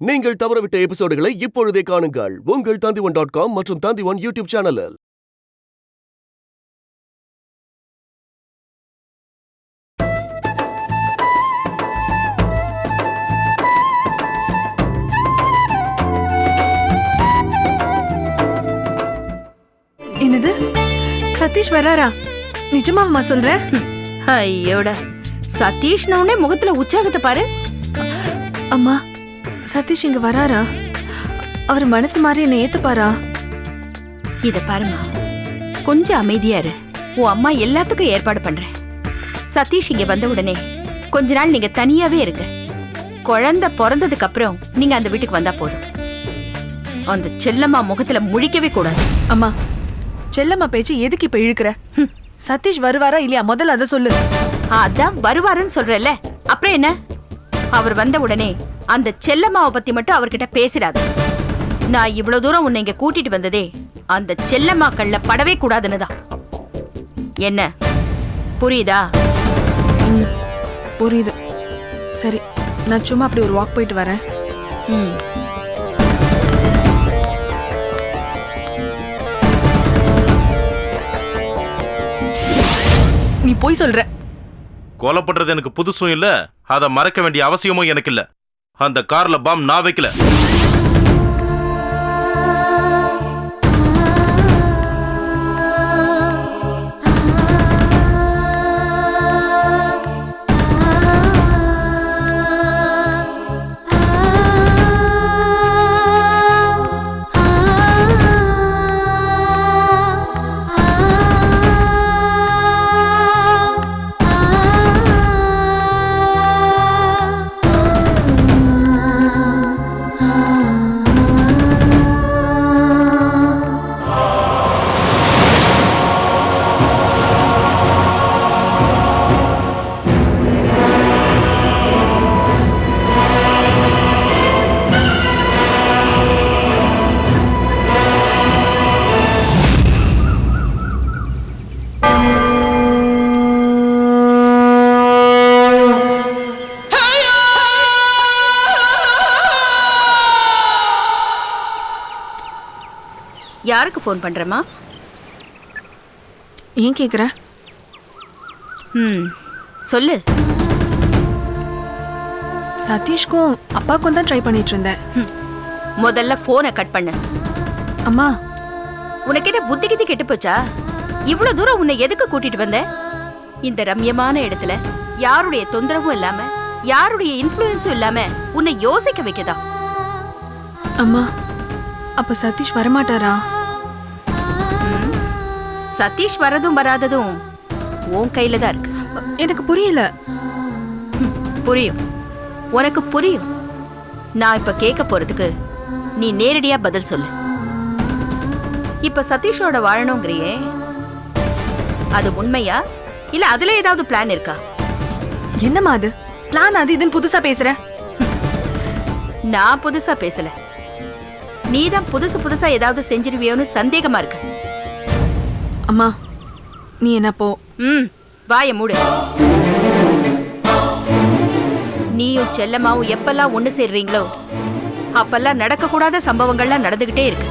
நீங்கள் தவறவிட்ட எபிசோடுகளை இப்பொழுதே காணுங்கள் உங்கள் Tandivan.com மற்றும் Tandivan யூடியூப் சேனலில். என்னது? சதீஷ் வராரா? நிஜமாவா சொல்ற? ஐயோட சதீஷ் நவுனே முகத்துல உற்சாகத்தை பாரு. அம்மா, சதீஷ் இங்க வராரா? அவர் மனசு மாதிரி என்ன ஏத்துப்பாரா? இத பாருமா, கொஞ்சம் அமைதியா இரு. உன் அம்மா எல்லாத்துக்கும் ஏற்பாடு பண்றேன். சதீஷ் இங்க வந்த உடனே கொஞ்ச நாள் நீங்க தனியாவே இருங்க. குழந்தை பிறந்ததுக்கு அப்புறம் நீங்க அந்த வீட்டுக்கு வந்தா போதும். அந்த செல்லம்மா முகத்துல முழிக்கவே கூடாது. அம்மா, செல்லம்மா பேச்சு எதுக்கு இப்ப இழுக்கிற? சதீஷ் வருவாரா இல்லையா முதல்ல அத சொல்லு. அதான் வருவாருன்னு சொல்றல, அப்புறம் என்ன? அவர் வந்த உடனே அந்த செல்லம்மாவை பத்தி மட்டும் அவர்கிட்ட பேசிடாத. நான் இவ்வளவு தூரம் உன்னை இங்க கூட்டிட்டு வந்ததே அந்த செல்லம்மா கண்ல படவே கூடாதுன்னு தான். என்ன புரியுதா? புரியுது. சரி, நான் சும்மா அப்படி ஒரு வாக் போயிட்டு வரேன். நீ போய் சொல்ற. கொலை பண்றது எனக்கு புதுசும் இல்ல, அதை மறக்க வேண்டிய அவசியமும் எனக்கு இல்ல. அந்த கார்ல பாம் நான் வைக்கல. யாருக்கு போன் பண்றமா? ஏன் கேக்குற? சொல்லு. சதீஷ்க்கும் அப்பாக்கும் தான் ட்ரை பண்ணிட்டு இருந்தேன். முதல்ல போனை கட் பண்ணு. அம்மா, உனக்கு என்ன புத்தி கித்தி கெட்டு போச்சா? இவ்வளவு தூரம் உன்னை எதுக்கு கூட்டிட்டு வந்த? இந்த ரம்யமான இடத்துல யாருடைய தொந்தரவும் இல்லாம, யாருடைய இன்ஃப்ளூயன்ஸும் இல்லாம உன்னை யோசிக்க வைக்கதா? அம்மா, அப்ப சதீஷ் வரமாட்டாரா? சதீஷ் வரதும் வராததும் உன் கையில தான் இருக்கு. எனக்கு புரியல. புரியும், உனக்கு புரியும். நான் இப்ப கேட்க போறதுக்கு நீ நேரடியா பதில் சொல்லு. இப்ப சதீஷோட வாழணுங்கிறியே, அது உண்மையா இல்ல அதுல ஏதாவது பிளான் இருக்கா? என்னம்மா அது பிளான்? அது இதுன்னு புதுசா பேசுற. நான் புதுசா பேசல, நீதான் புதுசு புதுசா ஏதாவது செஞ்சிருவியோன்னு சந்தேகமா இருக்கு. அம்மா, நீ என்ன போ. வாய மூடு. நீயும் செல்லம்மாவும் எப்பெல்லாம் ஒண்ணு சேர்றீங்களோ அப்பெல்லாம் நடக்க கூடாத சம்பவங்கள்லாம் நடந்துகிட்டே இருக்கு.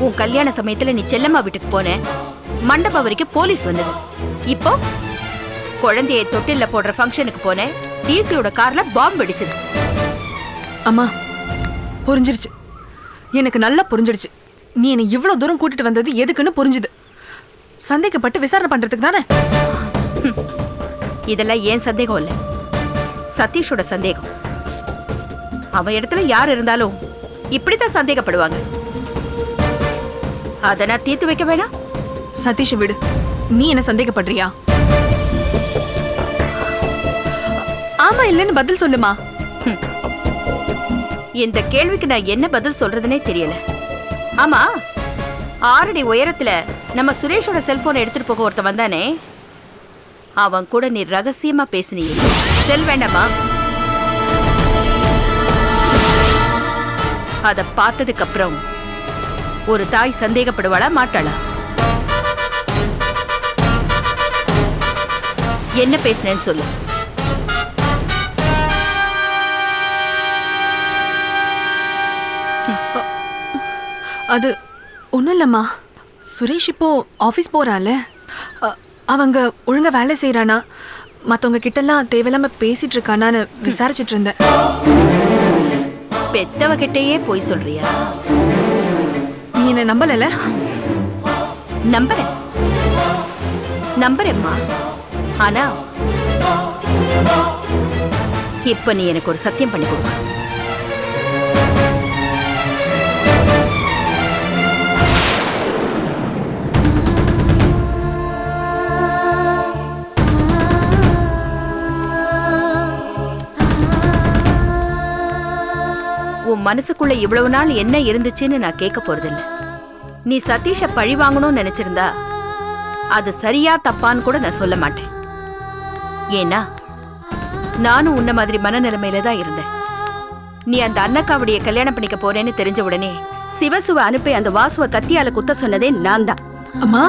உன் கல்யாண சமயத்துல நீ செல்லம்மா வீட்டுக்கு போன, மண்டபம் வரைக்கும் போலீஸ் வந்தது. இப்போ குழந்தைய தொட்டில்ல போடுற ஃபங்க்ஷனுக்கு போன, டிசியோட கார்ல பாம்பு வெடிச்சது. அம்மா, புரிஞ்சிருச்சு. எனக்கு நல்லா புரிஞ்சிடுச்சு. நீ என்னை இவ்வளவு தூரம் கூட்டிட்டு வந்தது எதுக்குன்னு புரிஞ்சுது. சந்தேகப்பட்டு விசாரணை பண்றதுக்கு தானே? இதெல்லாம் ஏன் சந்தேகம் இல்ல, சதீஷோட சந்தேகம். அவன் இடத்துல யார் இருந்தாலும் இப்படித்தான் சந்தேகப்படுவாங்க. அத நான் தீர்த்து வைக்க வேணாம். சதீஷ விடு. நீ என்ன சந்தேகப்படுறியா? ஆமா இல்லன்னு பதில் சொல்லுமா. இந்த கேள்விக்கு நான் என்ன பதில் சொல்றதுனே தெரியல. ஆமா, 6 அடி உயரத்துல நம்ம சுரேஷோட செல்போனை எடுத்துட்டு போக ஒருத்த வந்தானே, அவன் கூட நீ ரகசியமா பேசினீ. செல் வேண்டாமா? அத பார்த்ததுக்கு அப்புறம் ஒரு தாய் சந்தேகப்படுவாளா மாட்டாளா? என்ன பேசினேன்னு சொல்லு. 6 அடி உயரத்துல நம்ம சுரேஷோட செல்போனை எடுத்துட்டு போக ஒருத்த வந்தானே, அவன் கூட நீ ரகசியமா பேசினீ. செல் வேண்டாமா? அத பார்த்ததுக்கு அப்புறம் ஒரு தாய் சந்தேகப்படுவாளா மாட்டாளா? என்ன பேசினேன்னு சொல்லு. அது ஒன்றும் இல்லைம்மா. சுரேஷ் இப்போ ஆஃபீஸ் போகிறான்ல, அவங்க ஒழுங்கா வேலை செய்கிறானா, மற்றவங்க கிட்டலாம் தேவையில்லாம பேசிட்டு இருக்கானான்னு விசாரிச்சுட்டு இருந்தேன். பெத்தவகிட்டயே போய் சொல்றியா? நீ என்ன நம்பலல? நம்புறேம்மா. ஆனா இப்ப நீ எனக்கு ஒரு சத்தியம் பண்ணி கொடுக்க. உன் மனசுக்குள்ள இவ்வளவு நாள் என்ன இருந்துச்சுன்னு நான் கேட்க போறதில்ல. நீ சதீஷ பழி வாங்கணும்னு நினைச்சிருந்தா அது சரியா தப்பான்னு கூட நான் சொல்ல மாட்டேன். ஏன்னா நானும் உன்ன மாதிரி மனநிலைமையில தான் இருந்தேன். நீ அந்த அன்னக்காவடிய கல்யாணம் பண்ணிக்க போறேன்னு தெரிஞ்ச உடனே சிவசுவ அனுப்பி அந்த வாசுவ கத்தியால குத்த சொன்னதே நான் தான். அம்மா.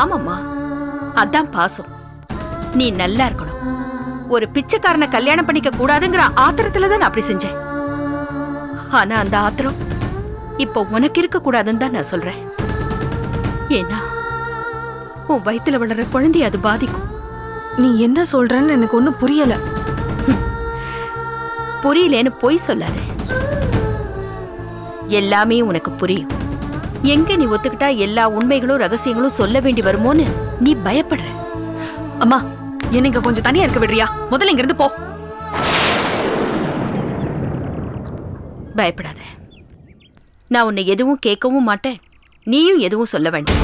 ஆமாம்மா, அதான் பாசம். நீ நல்லா இருக்கணும். ஒரு பிச்சைக்காரனை கல்யாணம் பண்ணிக்க கூடாதுங்கிற ஆத்திரத்துல தான் நான் அப்படி செஞ்சேன். ஆனா அந்த ஆத்திரம் இப்போ உனக்கு இருக்க கூடாதுன்னு தான் நான் சொல்றேன். ஏன்னா உன் வயித்துல வளர்ற குழந்தைய அது பாதிக்கும். நீ என்ன சொல்றன்னு எனக்கு ஒன்றும் புரியல. புரியலேன்னு பொய் சொல்லாத. எல்லாமே உனக்கு புரியும். எங்க நீ ஒத்துக்கிட்டா எல்லா உண்மைகளும் ரகசியங்களும் சொல்ல வேண்டி வருமோன்னு நீ பயப்படுற. அம்மா, என்னங்க கொஞ்சம் தனியா இருக்க விடுறியா? முதல்ல இங்க இருந்து போ. பயப்படாத. நான் உன்னை எதுவும் கேட்கவும் மாட்டேன், நீயும் எதுவும் சொல்ல வேண்டாம்.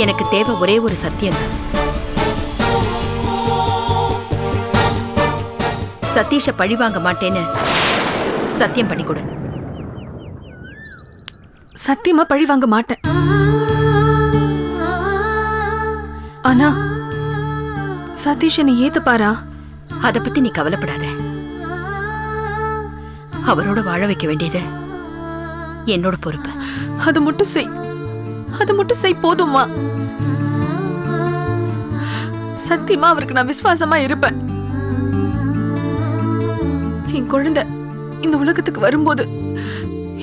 எனக்கு தேவை ஒரே ஒரு சத்தியம் தான். சதீஷ பழி வாங்க மாட்டேன்னு சத்தியம் பண்ணி கொடு. சத்தியமா பழி வாங்க மாட்டேன். ஆனா சதீஷ் என்னை ஏத்துப்பாரா? அத பத்தி நீ கவலைப்படாத. அவரோட வாழ வைக்க வேண்டியது என்னோட பொறுப்பு. அது மட்டும் செய். அது மட்டும் செய் போதுமா? சத்தியமா அவருக்கு நான் விசுவாசமா இருப்பேன். என் குழந்தை இந்த உலகத்துக்கு வரும்போது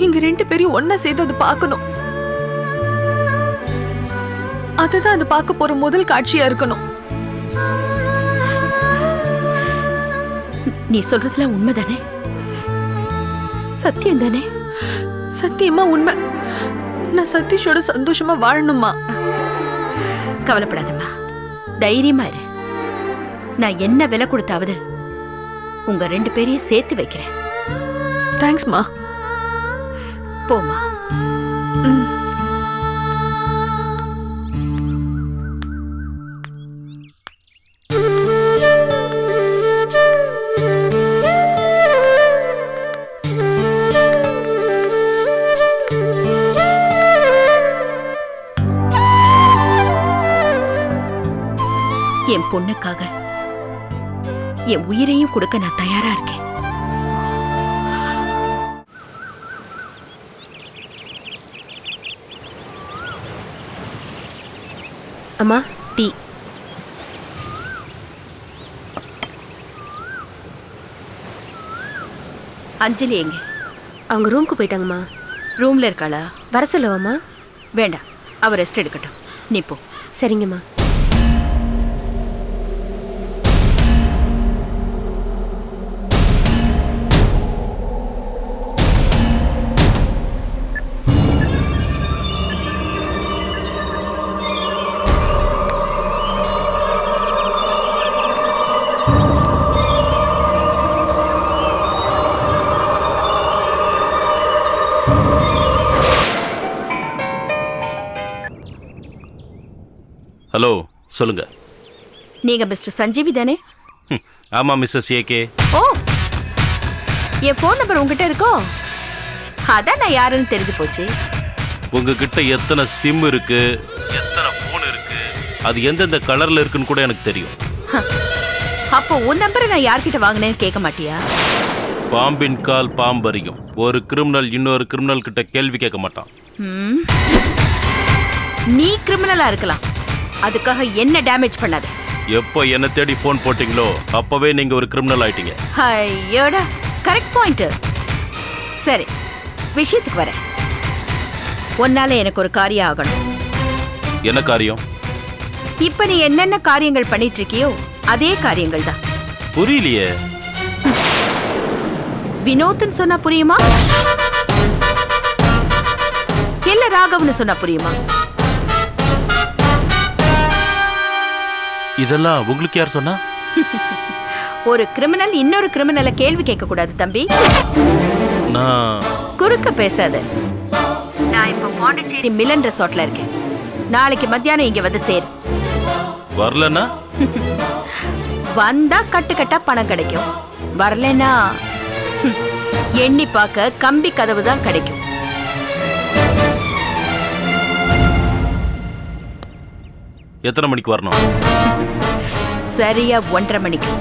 இங்க 2 பேரையும் ஒன்னா சேர்த்து அது பார்க்கணும். அதுதான் அது பார்க்க போற முதல் காட்சியா இருக்கணும். நீ சொல்றதுல உண்மைதானே? சத்தியம் தானே? சத்தியமா உண்மை. நான் சதீஷோட சந்தோஷமா வாழணுமா? கவலைப்படாதம்மா, தைரியமா இரு. நான் என்ன விலை கொடுத்தாவது உங்க 2 பேரையும் சேர்த்து வைக்கிறேன். தேங்க்ஸ்மா. போமா. என் பொண்ணுக்காக என் உயிரையும் கொடுக்க நான் தயாரா இருக்கேன். அம்மா, டீ. அஞ்சலி எங்க? அவங்க ரூமுக்கு போயிட்டாங்கம்மா. ரூம்ல இருக்காளா? வர சொல்லவாம்மா? வேண்டாம், அவ ரெஸ்ட் எடுக்கட்டும். நீ போ. சரிங்கம்மா. ஹலோ, சொல்லுங்க. நீங்க மிஸ்டர் சஞ்சீவி தானே? ஆமா மிஸ்ஸஸ் ஏகே. ஓ, என் ஃபோன் நம்பர் உங்ககிட்ட இருக்கோ? அதான் நான் யாருன்னு தெரிஞ்சு போச்சு. உங்ககிட்ட எத்தனை சிம் இருக்கு, எத்தனை போன் இருக்கு, அது எந்தெந்த கலர்ல இருக்குன்னு கூட எனக்கு தெரியும். அப்போ உன் நம்பரை நான் யார்கிட்ட வாங்கினேன்னு கேட்க மாட்டியா? பாம்பின் கால் பாம்பறியும். ஒரு கிரிமினல் இன்னொரு கிரிமினல் கிட்ட கேள்வி கேட்க மாட்டான். நீ கிரிமினலா இருக்கலாம், அதுக்காக என்ன டேமேஜ் பண்ணாத. எப்போ என்ன தேடி ஃபோன் போட்டீங்களோ அப்பவே நீங்க ஒரு கிரிமினல் ஆயிட்டீங்க. ஐயோடா, கரெக்ட் பாயிண்ட். சரி, விஷயத்துக்கு வரேன். உன்னால எனக்கு ஒரு காரியம் ஆகணும். என்ன காரியம்? இப்ப நீ என்னென்ன காரியங்கள் பண்ணிட்டு இருக்கியோ அதே காரியங்கள் தான். புரியலையே. வினோத்னு சொன்னா புரியுமா, இல்ல ராகவ்னு சொன்னா புரியுமா? இதெல்லாம் உங்களுக்கு யார் சொன்னா? ஒரு கிரிமினல் இன்னொரு கிரிமினலை கேள்வி கேட்க கூடாது தம்பி. நான் குறுக்க பேசாத. நான் இப்ப பாண்டிச்சேரி மிலன் ரெசார்ட்ல இருக்கேன். நாளைக்கு மத்தியானம் இங்க வந்து சேரு. வரலன்னா? வந்தா கட்டுக்கட்டா பணம் கிடைக்கும். வரலன்னா எண்ணி பார்க்க கம்பி கதவு தான் கிடைக்கும். எத்தனை மணிக்கு வரணும்? சரியா 1:30 மணிக்கு.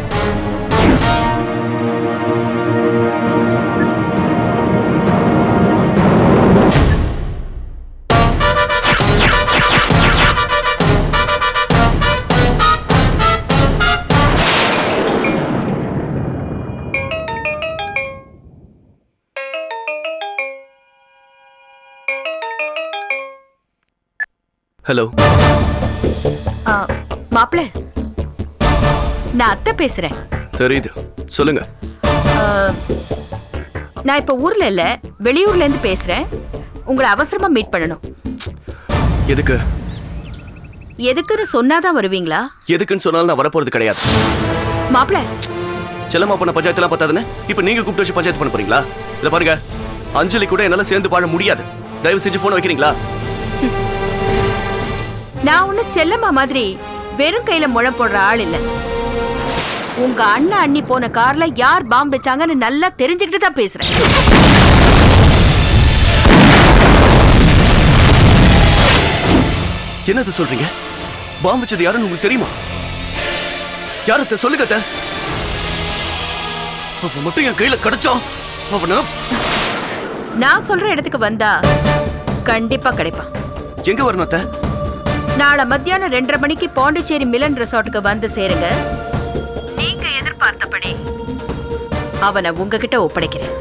ஹலோ. மாப்பிள்ள, நான் அத்தை பேசுறேன். தெரியுது, சொல்லுங்க. நான் இப்ப ஊர்ல இல்ல, வெளியூர்ல இருந்து பேசுறேன். உங்களை அவசரமா மீட் பண்ணணும். எதுக்கு? எதுக்குன்னு சொன்னாதான் வருவீங்களா? எதுக்குன்னு சொன்னாலும் நான் வரப்போறது கிடையாது. மாப்பிள்ள, செல்லம்மா பண்ண பஞ்சாயத்துலாம் பார்த்தாதானே இப்ப நீங்க கூப்பிட்டு வச்சு பஞ்சாயத்து பண்ண போறீங்களா? இத பாருங்க, அஞ்சலி கூட என்னால சேர்ந்து வாழ முடியாது. தயவு செஞ்சு போன் வைக்கிறீங்களா? நான் ஒண்ணு செல்லம்மா மாதிரி வெறும் கையில முழம் போடுற ஆள் இல்ல. உங்க அண்ணா அண்ணி போன கார்ல யார் பாம்பு வச்சாங்கன்னு நல்லா தெரிஞ்சுக்கிட்டு தான் பேசுறேன். என்னது சொல்றீங்க? பாம்பு வச்சது யாருன்னு உங்களுக்கு தெரியுமா? யாரத்த சொல்லுங்க. அவன் மட்டும் என் கையில கிடைச்சான், அவன நான் சொல்ற இடத்துக்கு வந்தா கண்டிப்பா கிடைப்பான். எங்க வரணும் அத்தை? நாளை மத்தியானம் 2:30 மணிக்கு பாண்டிச்சேரி மிலன் ரெசார்ட்டுக்கு வந்து சேருங்க. நீங்க எதிர்பார்த்தபடி அவனை உங்ககிட்ட ஒப்படைக்கிறேன்.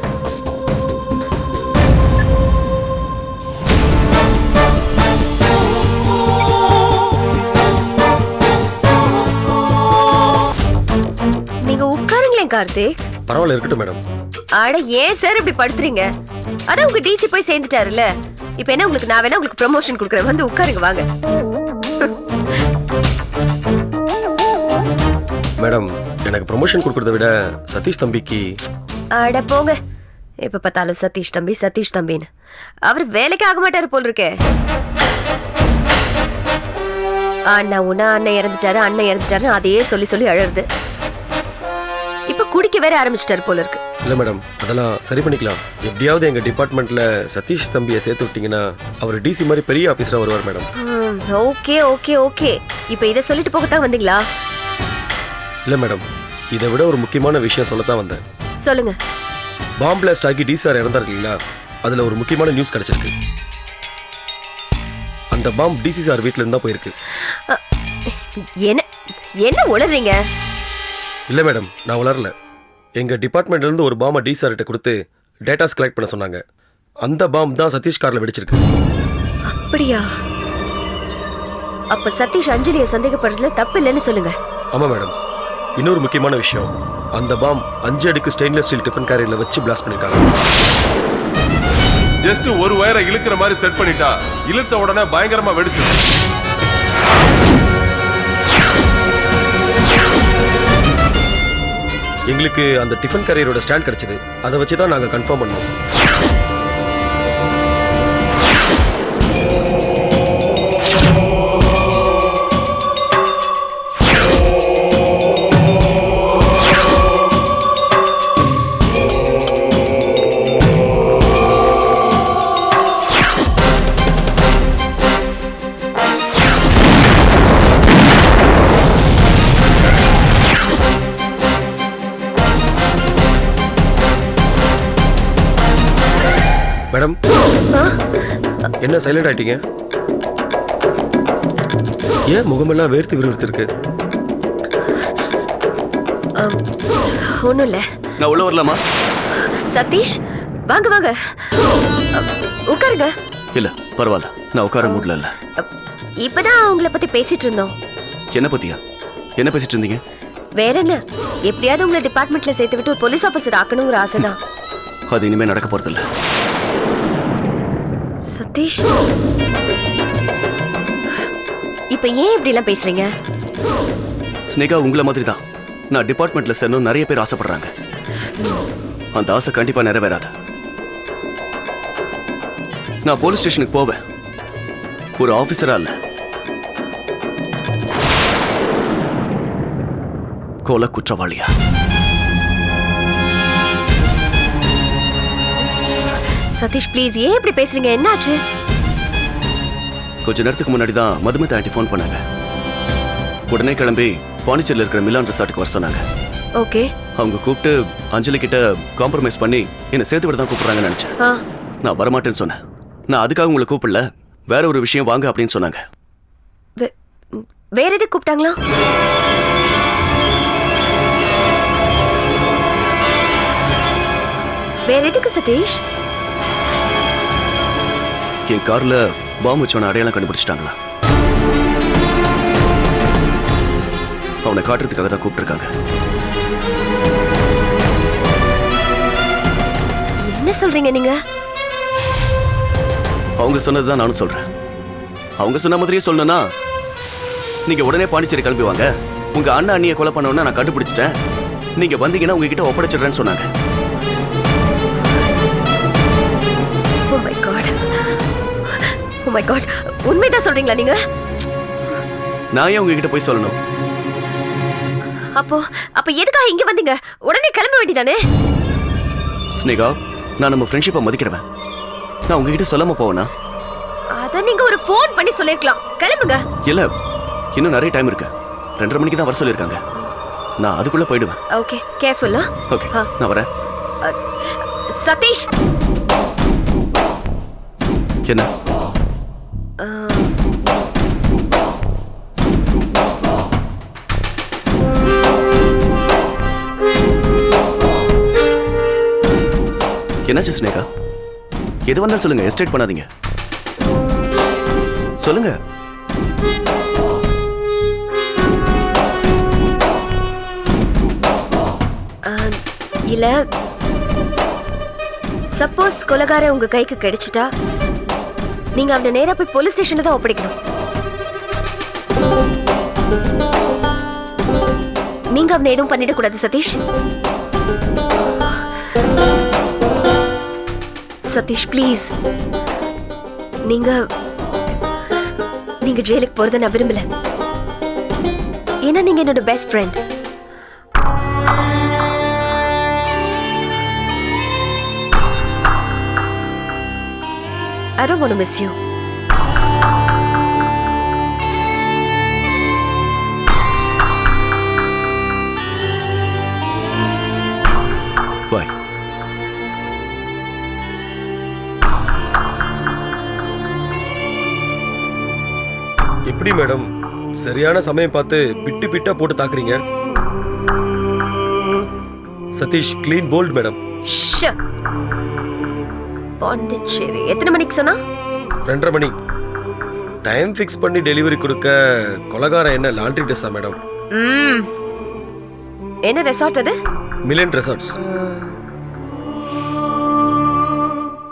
நீங்க உட்காருங்களேன் கார்த்திக். பரவாயில்ல, இருக்கட்டும் மேடம். அட ஏன் சார் இப்படி படுத்துறீங்க? அதான் உங்க டிசி போய் சேர்ந்துட்டாருல்ல. இப்ப என்ன உங்களுக்கு நான் வேணா உங்களுக்கு ப்ரமோஷன் கொடுக்குறேன், வந்து உட்காருங்க வாங்க. மேடம், எனக்கு ப்ரமோஷன் கொடுக்கறத விட சதீஷ் தம்பிக்கு. அட போங்க, எப்ப பார்த்தாலும் சதீஷ் தம்பி சதீஷ் தம்பின்னு. அவர் வேலைக்கு ஆக மாட்டாரு போல் இருக்கே. அண்ணன் இறந்துட்டாரு அதையே சொல்லி சொல்லி அழறது. இப்ப குடிக்க வேற ஆரம்பிச்சிட்டாரு போல இருக்கு. இல்ல மேடம், அதெல்லாம் சரி பண்ணிக்கலாம். எப்படியாவது எங்க டிபார்ட்மெண்ட்ல சதீஷ் தம்பியை சேர்த்து விட்டீங்கன்னா அவர் டிசி மாதிரி பெரிய ஆபீசரா வருவார் மேடம். Okay okay okay. இப்ப இதை சொல்லிட்டு போகத்தான் வந்தீங்களா? இல்ல மேடம், இதை விட ஒரு முக்கியமான விஷயம் சொல்லத்தான் வந்தேன். சொல்லுங்க. பாம்பு பிளாஸ்ட் ஆகி டி சார் இறந்தாரு இல்லைங்களா? அதுல ஒரு முக்கியமான நியூஸ் கிடைச்சிருக்கு. அந்த பாம்பு டிசி சார் வீட்டுல இருந்தா போயிருக்கு. என்ன என்ன உளறீங்க? இல்ல மேடம், நான் உளரல. எங்க டிபார்ட்மெண்ட்ல இருந்து ஒரு பாம்பை டி சார் கிட்ட கொடுத்து டேட்டாஸ் கலெக்ட் பண்ண சொன்னாங்க. அந்த பாம்பு தான் சதீஷ் கார்ல வெடிச்சிருக்கு. அப்படியா? அப்ப சதீஷ் அஞ்சலியை சந்தேகப்படுறதுல தப்பு இல்லைன்னு சொல்லுங்க. ஆமா மேடம், இன்னொரு முக்கியமான விஷயம், அந்த பாம் 5 அடுக்கு ஸ்டெயின்லெஸ் ஸ்டீல் டிஃபன் கேரியர்ல வச்சு பிளாஸ்ட் பண்ணிட்டாங்க. ஜஸ்ட் ஒரு வயரை இழுக்கிற மாதிரி செட் பண்ணிட்டா இழுத்த உடனே பயங்கரமா வெடிச்சு. எங்களுக்கு அந்த டிஃபன் கேரியரோட ஸ்டாண்ட் கிடைச்சது. அதை வச்சு தான் நாங்க கன்ஃபார்ம் பண்ணோம். மேடம், என்ன சைலண்ட் ஆயிட்டீங்க? ஏன் முகமெல்லாம் வேர்த்து விறுவிறுத்து இருக்கு? ஒன்றும் இல்லை. நான் உள்ள வரலாமா? சதீஷ் வாங்க வாங்க, உட்காருங்க. இல்ல பரவாயில்ல, நான் உட்கார மூட்ல இல்ல. இப்பதான் உங்களை பத்தி பேசிட்டு இருந்தோம். என்ன பத்தியா? என்ன பேசிட்டு இருந்தீங்க? வேற என்ன, எப்படியாவது உங்களை டிபார்ட்மெண்ட்ல சேர்த்து விட்டு ஒரு போலீஸ் ஆபீசர் ஆக்கணுங்கிற ஆசைதான். அது இனிமே நடக்க போறதில்ல. சதீஷ், இப்ப ஏன் இப்படி எல்லாம் பேசுறீங்க? ஸ்னேகா உங்களை மாதிரி தான் நான் டிபார்ட்மெண்ட்ல சேரணும் நிறைய பேர் ஆசைப்படுறாங்க. அந்த ஆசை கண்டிப்பா நிறைவேறாது. நான் போலீஸ் ஸ்டேஷனுக்கு போவேன், ஒரு ஆபீசரா இல்ல, கொலை குற்றவாளியா. சதீஷ் ப்ளீஸ், ஏன் இப்படி பேசுறீங்க? என்னாச்சு? கொஞ்ச நேரத்துக்கு முன்னாடி தான் மதுமிதா ஆண்டி ஃபோன் பண்ணாங்க. உடனே கிளம்பி பாண்டிச்சேரியில் இருக்கிற மிலான் ரிசார்ட்டுக்கு வர சொன்னாங்க. ஓகே. அவங்க கூப்பிட்டு அஞ்சலி கிட்ட காம்ப்ரமைஸ் பண்ணி என்னை சேர்த்து விட தான் கூப்பிடுறாங்கன்னு நினைச்சேன். நான் வரமாட்டேன்னு சொன்னேன். நான் அதுக்காக உங்களை கூப்பிடல, வேற ஒரு விஷயம் வாங்க அப்படின்னு சொன்னாங்க. வேற எதுக்கு கூப்பிட்டாங்களா? வேற எதுக்கு சதீஷ்? என் கார்ல பாம்பு வச்சவன அடையாளம் கண்டுபிடிச்சிட்டாங்களா? அவனை காட்டுறதுக்காக தான் கூப்பிட்டுருக்காங்க. என்ன சொல்றீங்க நீங்க? அவங்க சொன்னதுதான் நானும் சொல்றேன். அவங்க சொன்ன மாதிரியே சொல்லணும்னா நீங்க உடனே பாண்டிச்சேரி கிளம்பி வாங்க, உங்க அண்ணன் அண்ணியை கொலை பண்ணவன நான் கண்டுபிடிச்சிட்டேன், நீங்க வந்தீங்கன்னா உங்ககிட்ட ஒப்படைச்சிடுறேன்னு சொன்னாங்க. Oh my God. Oh my God. உண்மைதான் சொல்றீங்களா நீங்க? நான் ஏன் உங்ககிட்ட போய் சொல்லணும்? அப்ப எதுக்காக இங்க வந்தீங்க? உடனே கிளம்ப வேண்டியதானே? ஸ்னேகா, நான் நம்ம ஃப்ரெண்ட்ஷிப்பை மதிக்கிறவன். நான் உங்ககிட்ட சொல்லாம போவேனா? அத நீங்க ஒரு ஃபோன் பண்ணி சொல்லிருக்கலாம். கிளம்புங்க. இல்ல, இன்னும் நிறைய டைம் இருக்கு. 2:30 மணிக்கு தான் வர சொல்லிருக்காங்க. நான் அதுக்குள்ள போயிடுவேன். ஓகே, கேர்ஃபுல்லா. ஓகே, நான் வரேன். சதீஷ், என்ன? என்னாச்சு ஸ்னேகா? எது வந்தாலும் சொல்லுங்க, எஸ்டேட் பண்ணாதீங்க. சொல்லுங்க. இல்ல, சப்போஸ் கொலைகார உங்க கைக்கு கிடைச்சிட்டா நீங்க அவனை நேரா போய் போலீஸ் ஸ்டேஷன்ல தான் ஒப்படைக்கணும். நீங்க அவனை எதுவும் பண்ணிடக்கூடாது சதீஷ். சதீஷ் ப்ளீஸ், நீங்க ஜெயிலுக்கு போறத நான் விரும்பல. ஏன்னா நீங்க என்னோட best friend. I don't want to miss you. Bye. எப்படி மேடம் சரியான சமயம் பார்த்து பிட்டு பிட்டா போட்டு தாக்குறீங்க? Sathish clean bold madam. Pondicherry எத்தனை மணிக்கு சொன்னா? 2:30 மணி. டைம் ஃபிக்ஸ் பண்ணி டெலிவரி கொடுக்க கொலகாரம் என்ன லாண்ட்ரி ட்ரெஸ்ஸா மேடம்? என்ன ரெசார்ட் அது? Million resorts.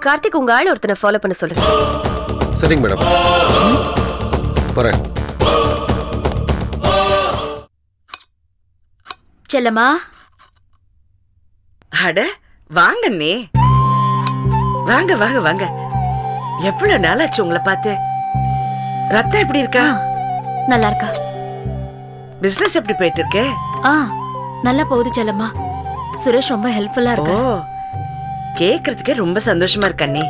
கார்த்திக், உங்க ஆள் ஒருத்தனை ஃபாலோ பண்ண சொல்லுங்க. சரிங்க மேடம், போறேன். செல்லம்மா, அட வாங்க அண்ணே, வாங்க வாங்க வாங்க. எவ்வளவு நாளாச்சு உங்களை பார்த்து. ரத்தம் எப்படி இருக்கா? நல்லா இருக்கா? பிசினஸ் எப்படி போயிட்டு இருக்கு? நல்லா போகுது செல்லம்மா. சுரேஷ் ரொம்ப ஹெல்ப்ஃபுல்லா ஓ, கேக்குறதுக்கே ரொம்ப சந்தோஷமா இருக்கு அண்ணே.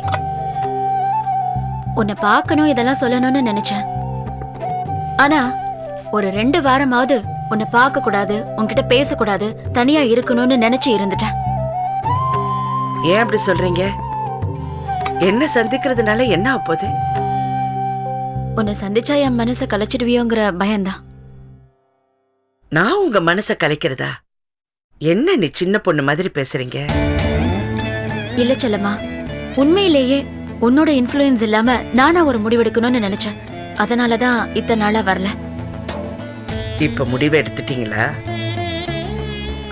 உன்னை பார்க்கணும், இதெல்லாம் சொல்லணும்னு நினைச்சேன். ஆனா ஒரு 2 வாரமாவது உன்னை பார்க்க கூடாது, உன்கிட்ட பேசக்கூடாது, தனியா இருக்கணும்னு நினைச்சு இருந்துட்டேன். ஏன் அப்படி சொல்றீங்க? என்ன சந்திக்கிறதுனால என்ன ஆப்போது? உன்னை சந்திச்சா என் மனசை கலைச்சிடுவியோங்கிற பயம்தான். நான் உங்க மனசை கலைக்கிறதா? என்ன நீ சின்ன பொண்ணு மாதிரி பேசுறீங்க? இல்ல செல்லம்மா, உண்மையிலேயே உன்னோட இன்ஃப்ளூயன்ஸ் இல்லாம நானா ஒரு முடிவெடுக்கணும்னு நினைச்சேன். அதனாலதான் இத்தனை நாளா வரல. இப்ப முடிவு எடுத்துட்டீங்களா?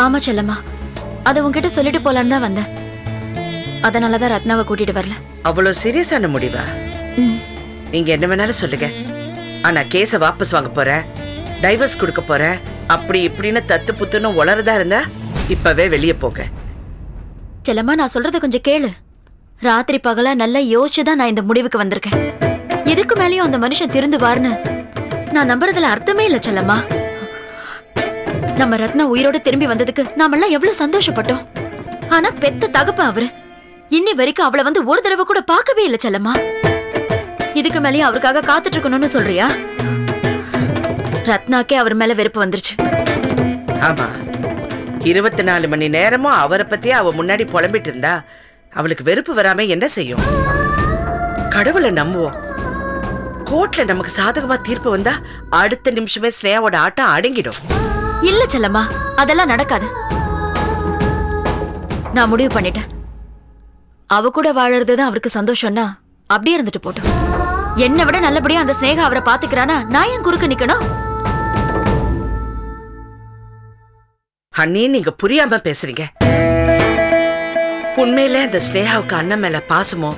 ஆமா செல்லம்மா, அதை உன்கிட்ட சொல்லிட்டு போலான்னு தான் வந்தேன். அதனாலதான் ரத்னாவை கூட்டிட்டு வரல. அவ்வளவு சீரியஸான முடிவா? நீங்க என்ன வேணாலும் சொல்லுங்க. ஆனா கேஸ வாபஸ் வாங்க போறேன், டைவர்ஸ் கொடுக்க போறேன், அப்படி இப்படின்னு தத்து புத்துன்னு உளறதா இருந்தா இப்பவே வெளியே போங்க. செல்லம்மா, நான் சொல்றத கொஞ்சம் கேளு. ராத்திரி பகலா நல்லா யோசிச்சுதான் நான் இந்த முடிவுக்கு வந்திருக்கேன். இதுக்கு மேலேயும் அந்த மனுஷன் திருந்துவார்னு நான் நம்புறதுல அர்த்தமே இல்ல செல்லம்மா. நம்ம ரத்னா உயிரோட திரும்பி வந்ததுக்கு நாமெல்லாம் எவ்வளவு சந்தோஷப்பட்டோம். ஆனா பெத்த தகப்ப அவரு இன்னி வரைக்கும் அவளை வந்து ஒரு தடவை கூட பார்க்கவே இல்லை செல்லம்மா. இதுக்கு மேலேயும் அவருக்காக காத்துட்டு இருக்கணும்னு சொல்றியா? ரத்னாக்கே அவர் மேல வெறுப்பு வந்துருச்சு. ஆமா, 24 மணி நேரமும் அவரை பத்தியே அவ முன்னாடி புலம்பிட்டு இருந்தா அவளுக்கு வெறுப்பு வராம என்ன செய்யும்? கடவுளை நம்புவோம். கோர்ட்ல நமக்கு சாதகமா தீர்ப்பு வந்தா அடுத்த நிமிஷமே ஸ்னேகாவோட ஆட்டம் அடங்கிடும். இல்ல செல்லம்மா, அதெல்லாம் நடக்காது. நான் முடிவு பண்ணிட்டேன். அவ கூட வாழறதுதான் அவருக்கு சந்தோஷம்னா அப்படியே இருந்துட்டு போட்டோம். என்னை விட நல்லபடியா அந்த ஸ்னேகா அவரை பாத்துக்கிறானா நான் ஏன் குறுக்க நிக்கணும்? அண்ணி, நீங்க புரியாம பேசுறீங்க. உண்மையில அந்த ஸ்னேகாவுக்கு அண்ணன் மேல பாசமோ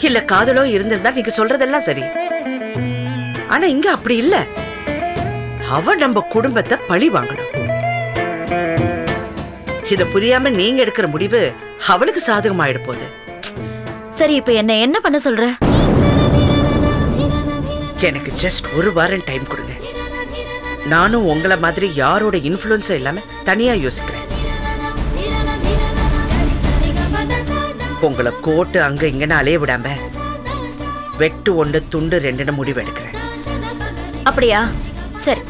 இல்ல காதலோ இருந்திருந்தா நீங்க சொல்றதெல்லாம் சரி. ஆனா இங்க அப்படி இல்ல. அவ நம்ம குடும்பத்தை பழி வாங்கணும். இத புரியாம நீங்க எடுக்கிற முடிவு அவளுக்கு சாதகமாயிட போகுது. சரி, இப்ப என்ன பண்ண சொல்ற? எனக்கு ஜஸ்ட் ஒரு வாரம் டைம் கொடுங்க. நானும் உங்களை மாதிரி யாரோட இன்ஃப்ளூயன்ஸும் இல்லாம தனியா யோசிக்கிறேன். உங்களை கோட்டு அங்க இங்கன்னு அலைய விடாம வெட்டு 1 துண்டு 2ன்னு முடிவு எடுக்கிறேன். அப்படியா? சரி,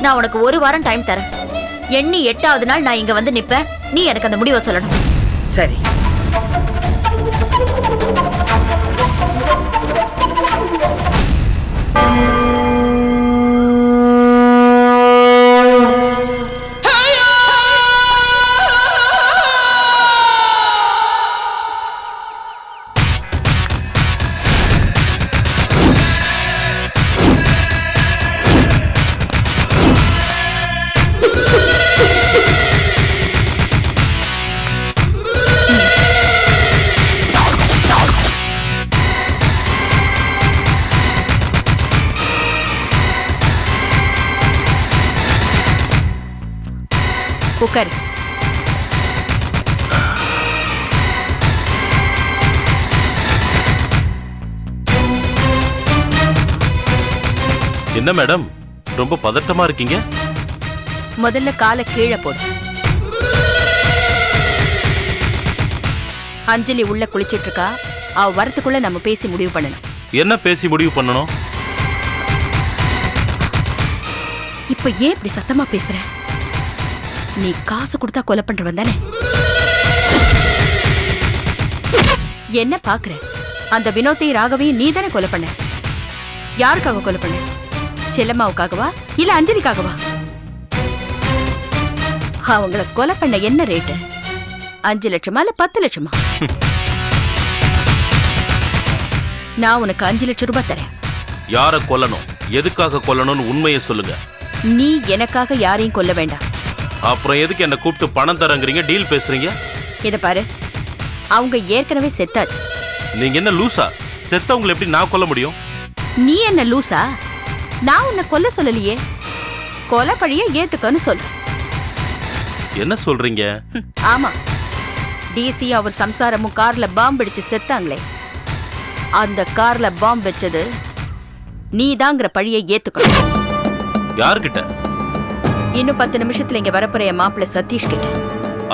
நான் உனக்கு ஒரு வாரம் டைம் தரேன். எண்ணி 8வது நாள் நான் இங்க வந்து நிப்பேன். நீ எனக்கு அந்த முடிவை சொல்லணும். சரி. உட்காரு. என்ன மேடம், ரொம்ப பதட்டமா இருக்கீங்க? முதல்ல காலை கீழே போடு. அஞ்சலி உள்ள குளிச்சிட்டு இருக்கா. அவ வரத்துக்குள்ள நம்ம பேசி முடிவு பண்ணணும். என்ன பேசி முடிவு பண்ணணும்? இப்ப ஏன் இப்படி சத்தமா பேசுற? நீ காசு கொடுத்தா கொலை பண்றவன் தானே? என்ன பாக்குற? அந்த வினோத்தையும் ராகவையும் நீ தானே கொலை பண்ண. யாருக்காக கொலை பண்ண? செல்லம்மாவுக்காகவா இல்ல அஞ்சலிக்காகவா? அவங்கள கொலை பண்ண என்ன ரேட்டு? 5 லட்சமா இல்ல 10 லட்சமா? நான் உனக்கு 5 லட்சம் ரூபாய் தரேன். யார கொல்லணும், எதுக்காக கொல்லணும்னு உண்மையை சொல்லுங்க. நீ எனக்காக யாரையும் கொல்ல வேண்டாம். அப்புறம் எதுக்கு என்ன கூப்பிட்டு பணம் தரங்கிறீங்க, டீல் பேசுறீங்க? இத பாரு, அவங்க ஏற்கனவே செத்தாச்சு. நீங்க என்ன லூசா? செத்தவங்களை எப்படி நான் கொல்ல முடியும்? நீ என்ன லூசா? நான் உன்னை கொல்ல சொல்லலையே. கொலை பழிய ஏத்துக்கன்னு சொல்ற. என்ன சொல்றீங்க? ஆமா, டிசி அவர் சம்சாரமும் கார்ல பாம்பு பிடிச்சு செத்தாங்களே, அந்த கார்ல பாம்பு வச்சது நீதாங்கிற பழியை ஏத்துக்கணும். யார்கிட்ட? இன்னும் 10 நிமிஷத்துல இங்க வரப்போற என் மாப்பிள்ள சதீஷ் கிட்ட.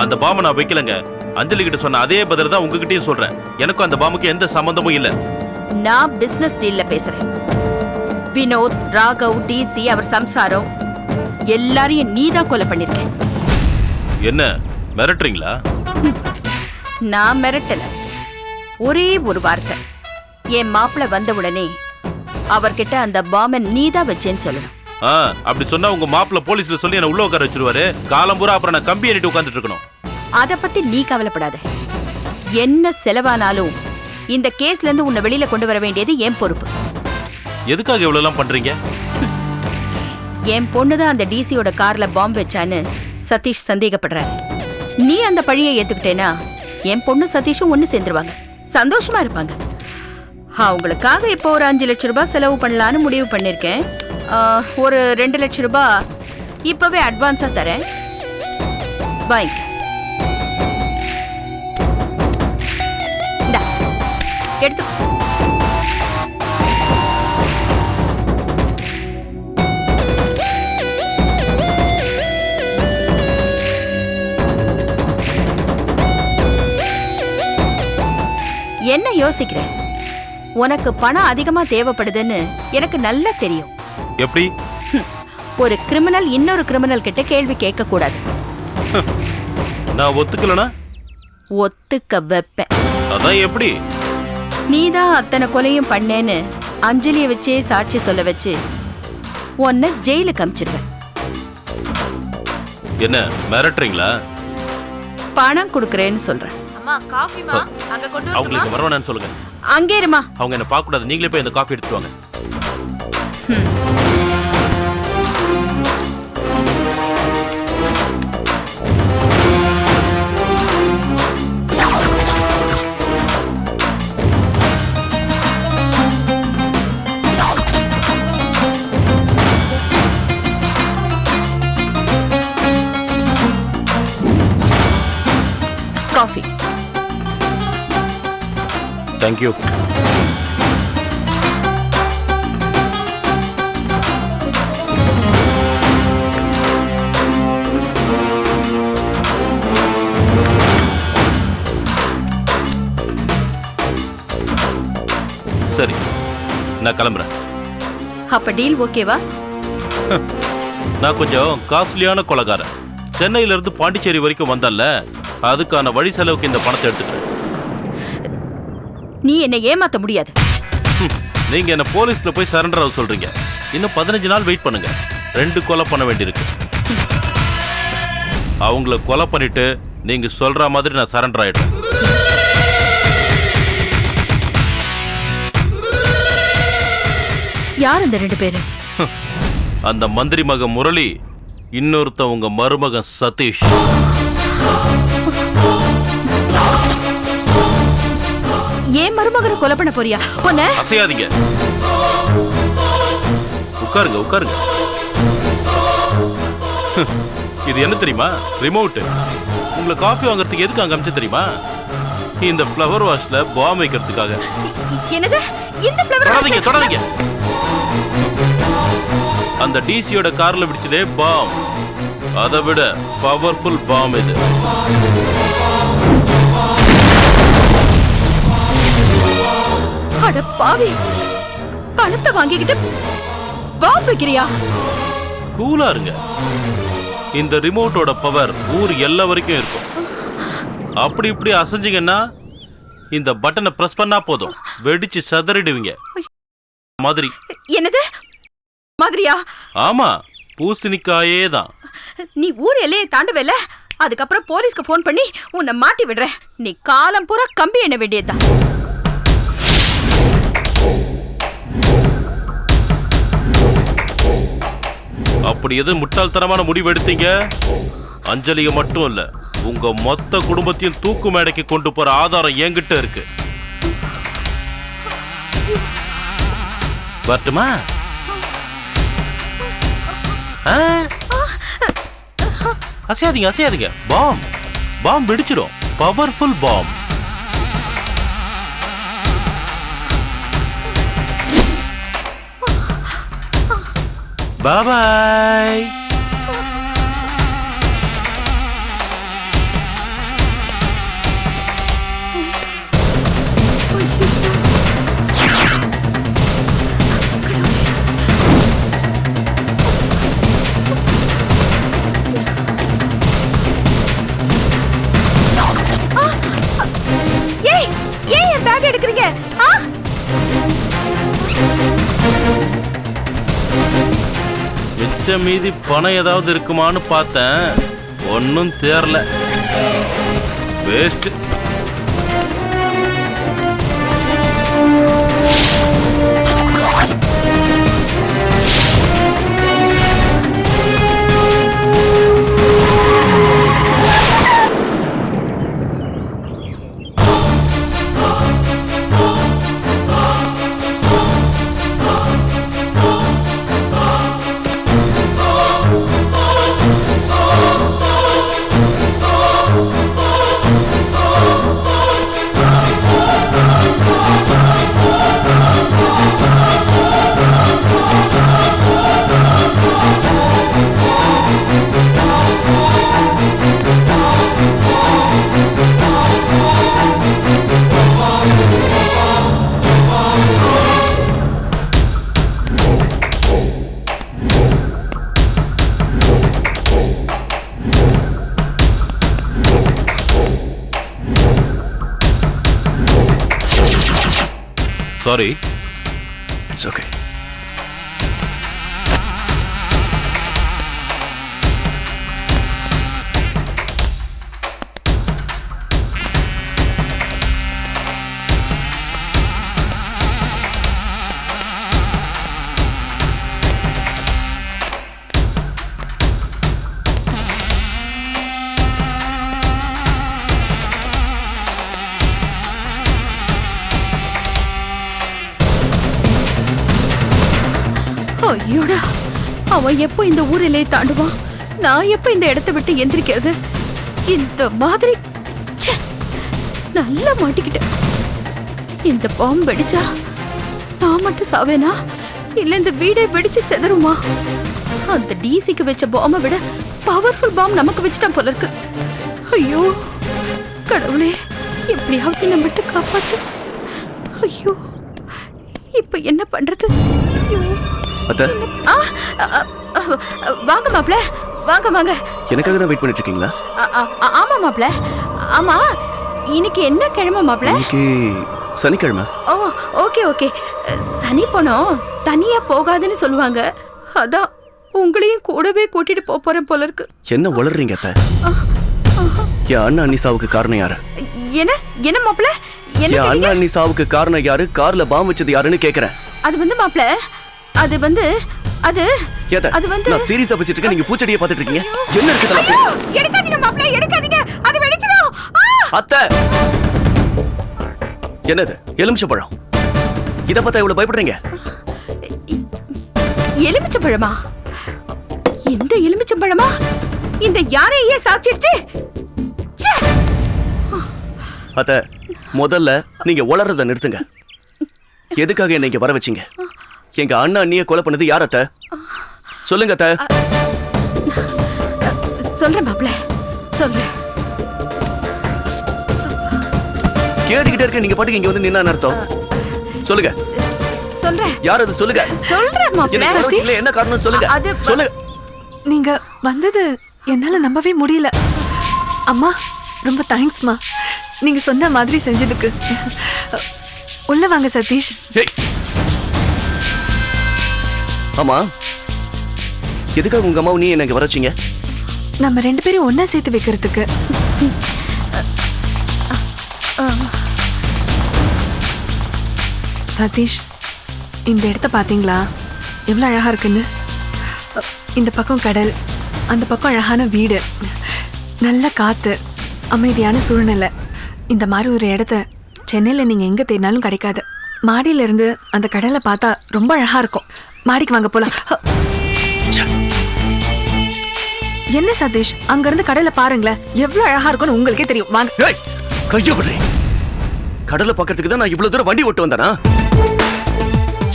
அந்த பாம்பை நான் வைக்கலங்க. அஞ்சலி கிட்ட சொன்ன அதே பதில் தான் உங்ககிட்டயும் சொல்றேன். எனக்கும் அந்த பாம்புக்கு எந்த சம்பந்தமும் இல்ல. நான் பிசினஸ் டீல்ல பேசுறேன். வினோத், ராகவ், டிசி அவர் சம்சாரம் எல்லாரையும் நீதான் கொலை பண்ணிருக்க. என்ன மிரட்டுறீங்களா? நான் மிரட்டல. ஒரே ஒரு வார்த்தை, என் மாப்பிள்ள வந்த உடனே அவர்கிட்ட அந்த பாம்பை நீதான் வச்சேன்னு சொல்லணும். அப்படி சொன்னா உங்க மாப்பிள்ள போலீஸ்ல சொல்லி என்ன உள்ள உட்கார வச்சிருவாரு. காலம்பூரா அப்புறம் நான் கம்பி ஏறிட்டு உட்கார்ந்துட்டு இருக்கணும். அத பத்தி நீ கவலைப்படாத. என்ன செலவானாலும் இந்த கேஸ்ல இருந்து உன்னை வெளியில கொண்டு வர வேண்டியது என் பொறுப்பு. எதுக்காக இவ்வளவு எல்லாம் பண்றீங்க? என் பொண்ணுதான் அந்த டிசியோட கார்ல பாம்பு வச்சான்னு சதீஷ் சந்தேகப்படுறாரு. நீ அந்த பழியை ஏத்துக்கிட்டேனா என் பொண்ணு சதீஷும் ஒண்ணு சேர்ந்துருவாங்க, சந்தோஷமா இருப்பாங்க. அவங்களுக்காக இப்போ ஒரு 5 லட்சம் ரூபாய் செலவு பண்ணலான்னு முடிவு பண்ணிருக்கேன். ஒரு 2 லட்சம் ரூபாய் இப்பவே அட்வான்ஸா தரேன், வாங்கிக்க. எடுத்துக்கோ. என்ன யோசிக்கிற? உனக்கு பணம் அதிகமா தேவைப்படுதுன்னு எனக்கு நல்லா தெரியும். எப்படி? ஒரு கிரிமினல் இன்னொரு கிரிமினல் கிட்ட கேள்வி கேட்க கூடாது. நான் ஒத்துக்கலனா ஒத்துக்க வைப்பேன். அதான் எப்படி? நீதான் அத்தனை கொலையும் பண்ணேன்னு அஞ்சலிய வச்சே சாட்சி சொல்ல வச்சு உன்னை ஜெயிலுக்கு அனுப்பிச்சிருவேன். என்ன மிரட்டுறீங்களா? பணம் கொடுக்கறேன்னு சொல்றேன். அவங்களுக்கு வரவேணான்னு சொல்லுங்க. அங்கே இருமா. அவங்க என்ன பார்க்க கூடாது. நீங்களே போய் இந்த காஃபி எடுத்துட்டு வாங்க. காஃபி. தேங்க்யூ. சரி, நான் கிளம்புறேன். அப்ப டீல் ஓகேவா? நான் கொஞ்சம் காஸ்ட்லியான கொலைகாரன். சென்னையில இருந்து பாண்டிச்சேரி வரைக்கும் வந்தல்ல, அதுக்கான வழி செலவுக்கு இந்த பணத்தை எடுத்துக்கிறேன். நீ என்ன ஏமாத்த முடியாது. நீங்க என்ன போலீஸ்ல போய் சரண்டர் ஆக சொல்றீங்க. இன்னும் 15 நாள் வெயிட் பண்ணுங்க. 2 கொலை பண்ண வேண்டியிருக்கு. அவங்கள கொலை பண்ணிட்டு நீங்க சொல்ற மாதிரி நான் சரண்டர் ஆயிடுறேன். யார் அந்த 2 பேரு? அந்த மந்திரி மகன் முரளி, இன்னொருத்த உங்க மருமகன் சதீஷ். ஏன் மருமகனை கொலை பண்ண போறியா? உன்னை அசையாதீங்க. உட்காருங்க உட்காருங்க. இது என்ன தெரியுமா? ரிமோட். உங்களை காஃபி வாங்குறதுக்கு எதுக்கு அங்க அமிச்சு தெரியுமா? இந்த ஃப்ளவர் வாஷ்ல பாம் வைக்கிறதுக்காக. என்னது? இந்த ஃப்ளவர் தொடாதீங்க தொடாதீங்க. அந்த டிசியோட கார்ல விடிச்சதே பாம். அதை விட பவர்ஃபுல் பாம் இது. அட பாவி, பணத்தை வாங்கிக்கிட்டு பாம் வைக்கிறியா? கூலா இருங்க. இந்த ரிமோட்டோட பவர் ஊர் எல்லா வரைக்கும் இருக்கும். அப்படி இப்படி அசைஞ்சிங்கன்னா இந்த பட்டனை பிரஸ் பண்ணா போதும், வெடிச்சு சதறிடுவீங்க. மாதிரி. என்னது மாதிரியா? ஆமா, பூசணிக்காயே தான். நீ ஊர் எல்லையை தாண்டுவல, அதுக்கப்புறம் போலீஸ்க்கு போன் பண்ணி உன்னை மாட்டி விடுறேன். நீ காலம் பூரா கம்பி எண்ண வேண்டியதுதான். அப்படி எது முட்டாள்தனமான முடிவு எடுத்தீங்க, அஞ்சலியை மட்டும் இல்ல, உங்க மொத்த குடும்பத்தையும் தூக்கு மேடைக்கு கொண்டு போற ஆதாரம் என்கிட்ட இருக்கு. வரட்டுமா? அசையாதீங்க அசையாதீங்க. பாம் பாம் வெடிச்சிடும். Powerful bomb. பாய். ஏன் என் பேக் எடுக்கிறீங்க? மிச்சம் மீதி பணம் ஏதாவது இருக்குமான்னு பார்த்தேன், ஒன்றும் தேரல. வேஸ்ட். Sorry. It's okay. ஐயோடா, அவன் எப்போ இந்த ஊரிலே தாண்டுவான்? நான் எப்போ இந்த இடத்தை விட்டு எந்திரிக்கிறது? இந்த மாதிரி ச்சே, நல்லா மாட்டிக்கிட்டேன். இந்த பாம்பு வெடிச்சா நான் மட்டும் சாவேனா, இல்ல இந்த வீடை வெடிச்சு செதறுமா? அந்த டிசிக்கு வச்ச பாம்பை விட பவர்ஃபுல் பாம்பு நமக்கு வச்சுட்டான் போல இருக்கு. ஐயோ கடவுளே, எப்படியாவது என்ன மட்டும் காப்பாத்து. ஐயோ, இப்ப என்ன பண்றது? ஐயோ. அத்தை, வாங்க மாப்ள, வாங்க வாங்க. எனக்காக தான் வெயிட் பண்ணிட்டு இருக்கீங்களா? ஆமா மாப்ள. ஆமா, இன்னைக்கு என்ன கிழமை மாப்ள? இன்னைக்கு சனிக்கிழமை. ஓ, ஓகே ஓகே. சனி போனோம் தனியா போகாதுன்னு சொல்லுவாங்க. அதான் உங்களையும் கூடவே கூட்டிட்டு போறேன் போல இருக்கு. என்ன வளர்றீங்க அத்தை? என் அண்ணா அண்ணி சாவுக்கு காரணம் யாரு? என்ன என்ன மாப்ள? என் அண்ணா அண்ணி சாவுக்கு காரணம் யாரு? கார்ல பாம்பு வச்சது யாருன்னு கேக்குறேன். அது வந்து மாப்ள, அது வந்து அது நான் சீரியஸா பேசிட்டு இருக்கேன், நீங்க பூச்செடியை பார்த்துட்டு இருக்கீங்க. என்ன இருக்குதா? எடுக்காதீங்க மாப்ள, எடுக்காதீங்க, அது வெடிச்சிடும். அத்தை, என்னது எலுமிச்சம்பழம்? இத பார்த்தா இவ்வளவு பயப்படுறீங்க? எலுமிச்சம்பழமா? இந்த எலுமிச்சம்பழமா இந்த யானையே சாச்சிடுச்சு. அத்தை, முதல்ல நீங்க உளறத நிறுத்துங்க. எதுக்காக என்ன இங்க வர வச்சீங்க? எங்க அண்ணா அண்ணிய கொலை பண்ணது யார் அத்தை? சொல்லுங்க அத்தை. சொல்றேன் மாப்ள, சொல்றேன். கேட்டுக்கிட்டே இருக்க, நீங்க பாட்டுக்கு இங்க வந்து நின்னா அர்த்தம். சொல்லுங்க. சொல்றேன். யார் அது? சொல்லுங்க. சொல்றேன் மாப்ள. என்ன காரணம் சொல்லுங்க. சொல்லுங்க. நீங்க வந்தது என்னால நம்பவே முடியல. அம்மா, ரொம்ப தேங்க்ஸ்மா, நீங்க சொன்ன மாதிரி செஞ்சதுக்கு. உள்ள வாங்க சதீஷ். ஆமா, எதுக்காக உங்க அம்மாவும் நீ எனக்கு வர வச்சீங்க? நம்ம ரெண்டு பேரும் ஒன்னா சேர்த்து வைக்கிறதுக்கு. சதீஷ், இந்த இடத்த பாத்தீங்களா எவ்வளவு அழகா இருக்குன்னு? இந்த பக்கம் கடல், அந்த பக்கம் அழகான வீடு, நல்ல காத்து, அமைதியான சூழ்நிலை. இந்த மாதிரி ஒரு இடத்த சென்னையில நீங்க எங்க தேடினாலும் கிடைக்காது. மாடியில இருந்து அந்த கடலை பார்த்தா ரொம்ப அழகா இருக்கும். மாடிக்கு வாங்க போலாம். என்ன சதீஷ், அங்க இருந்து கடலை பாருங்களேன், எவ்வளவு அழகா இருக்கும்னு உங்களுக்கே தெரியும். வாங்க. கைய விடுறே. கடலை பார்க்கறதுக்கு தான் நான் இவ்வளவு தூரம் வண்டி ஓட்டு வந்தேனா?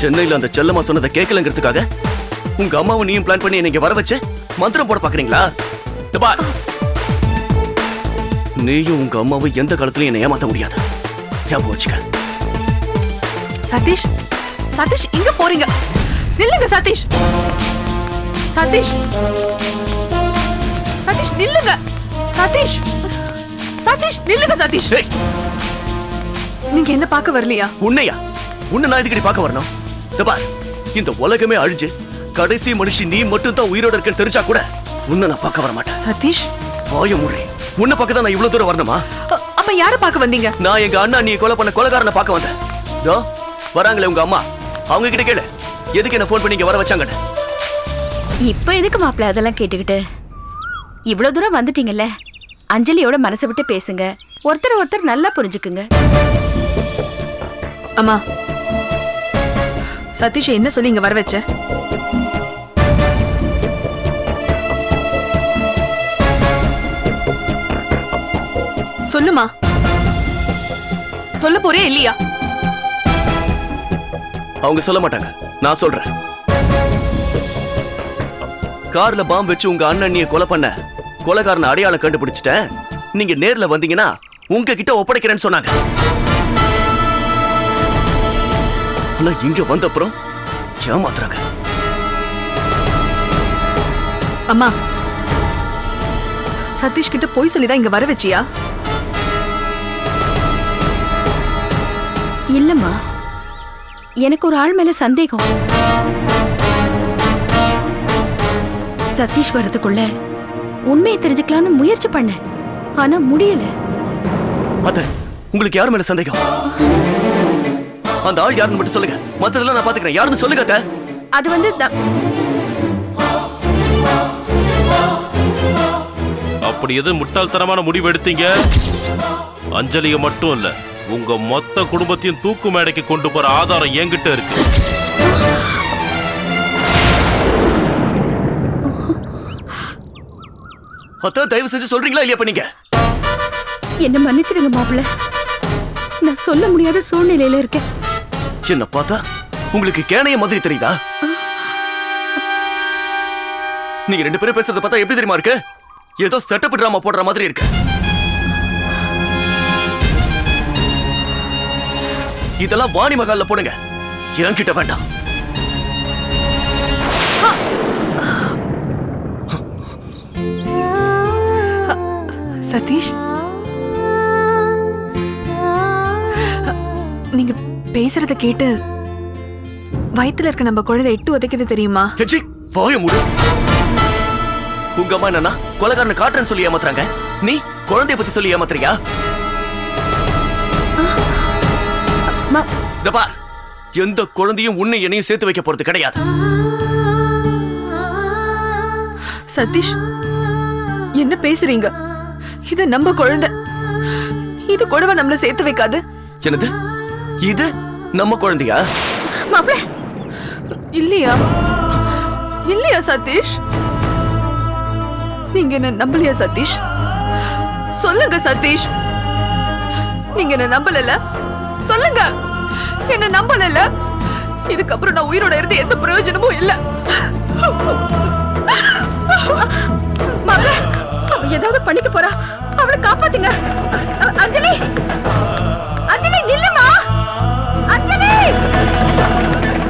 சென்னையில அந்த செல்லம்மா சொன்னதை கேட்கலங்கிறதுக்காக உங்க அம்மாவும் நீயும் பிளான் பண்ணி என்னை வர வச்சு மந்திரம் போட பாக்குறீங்களா? நீயும் உங்க அம்மாவும் எந்த காலத்திலும் என்னை ஏமாத்த முடியாது. ஞாபகம் வச்சுக்க. சதீஷ், சதீஷ், இங்க போறீங்க? நில்லுங்க சதீஷ். சதீஷ், சதீஷ் நில்லுங்க. சதீஷ், சதீஷ் நில்லுங்க. சதீஷ், நீங்க என்ன பார்க்க வரலையா? உன்னையா? உன்னை நான் இதுக்கடி பார்க்க வரணும்? இந்த உலகமே அழிஞ்சு கடைசி மனுஷி நீ மட்டும் தான் உயிரோட இருக்கன்னு தெரிஞ்சா கூட உன்னை நான் பார்க்க வர மாட்டேன். சதீஷ், வாய மூடி. உன்னை பார்க்க தான் நான் இவ்வளவு தூரம் வரணுமா? அப்ப யார பார்க்க வந்தீங்க? நான் எங்க அண்ணா நீ கொலை பண்ண கொலைகாரனை பார்க்க வந்தேன். இதோ வராங்களே உங்க அம்மா, அவங்க கிட்ட கேளு எதுக்கு என்ன ஃபோன் பண்ணி இங்க வர வச்சாங்கன்னு. இப்ப எதுக்கு மாப்பிள்ள அதெல்லாம் கேட்டுக்கிட்டு? இவ்வளவு தூரம் வந்துட்டீங்கல்ல, அஞ்சலியோட மனசை விட்டு பேசுங்க. ஒருத்தர் ஒருத்தர் நல்லா புரிஞ்சுக்குங்க. அம்மா, சதீஷ் என்ன சொல்லி இங்க வர வச்ச? சொல்லுமா, சொல்ல போறே இல்லையா? அவங்க சொல்ல மாட்டாங்க, நான் சொல்றேன். கார்ல பாம்பு வச்சு உங்க அண்ணன் நீ கொலை பண்ண கொலைகாரனை அடையாளம் கண்டுபிடிச்சிட்டேன், நீங்க நேர்ல வந்தீங்கன்னா உங்ககிட்ட ஒப்படைக்கிறேன்னு சொன்னாங்க. ஆனா இங்க வந்த அப்புறம் ஏமாத்துறாங்க. அம்மா, சதீஷ் கிட்ட போய் சொல்லிதான் இங்க வர வச்சியா? இல்லம்மா, எனக்கு ஒரு ஆள் மேல சந்தேகம். சதீஷ் வரதுக்குள்ள உண்மையை தெரிஞ்சுக்கலான்னு முயற்சி பண்ணேன், ஆனா முடியல. அத உங்களுக்கு யார் மேல சந்தேகம்? அந்த ஆள் யாருன்னு மட்டும் சொல்லுங்க, மத்ததெல்லாம் நான் பாத்துக்கிறேன். யாருன்னு சொல்லுங்க அத்தை. அது வந்து அப்படி எது முட்டாள்தனமான முடிவு எடுத்தீங்க? அஞ்சலியை மட்டும் இல்ல, உங்க மொத்த குடும்பத்தையும் தூக்கு மேடைக்கு கொண்டு போற ஆதாரம் என்கிட்ட இருக்கு. அத்தை தயவு செஞ்சு சொல்றீங்களா இல்லையா? இப்ப நீங்க என்ன மன்னிச்சிடுங்க மாப்பிள்ள, நான் சொல்ல முடியாத சூழ்நிலையில இருக்கேன். என்ன பார்த்தா உங்களுக்கு கேனைய மாதிரி தெரியுதா? நீங்க ரெண்டு பேரும் பேசுறத பார்த்தா எப்படி தெரியுமா இருக்கு? ஏதோ செட்டப் டிராமா போடுற மாதிரி இருக்கு. இதெல்லாம் வாணி மகால்ல போடுங்க, என்கிட்ட வேண்டாம். சதீஷ், நீங்க பேசுறத கேட்டு வயித்துல இருக்க நம்ம குழந்தை எட்டு உதைக்குது தெரியுமா? ஹெச்சி, வாய மூடு. உங்க அம்மா என்னன்னா கொலைகாரனை காட்டுறேன்னு சொல்லி ஏமாத்துறாங்க, நீ குழந்தைய பத்தி சொல்லி ஏமாத்துறியா? இந்த பார், எந்த குழந்தையும் உன்னை என்னையும் சேர்த்து வைக்க போறது கிடையாது. சதீஷ், என்ன பேசுறீங்க? இது நம்ம குழந்தை, இது கூடவா நம்மள சேர்த்து வைக்காது? என்னது, இது நம்ம குழந்தையா? மாப்பிள்ள, இல்லையா? இல்லையா சதீஷ்? நீங்க என்ன நம்பலையா சதீஷ்? சொல்லுங்க சதீஷ், நீங்க என்ன நம்பல? சொல்லுங்க, என்ன நம்பல? இதுக்கப்புறம் நான் உயிரோட இருந்து எந்த பிரயோஜனமும் இல்ல. ஏதாவது பண்ணிக்க போறா, அவளை காப்பாத்துங்க. அஞ்சலி, அஞ்சலி நில்லுமா. அஞ்சலி,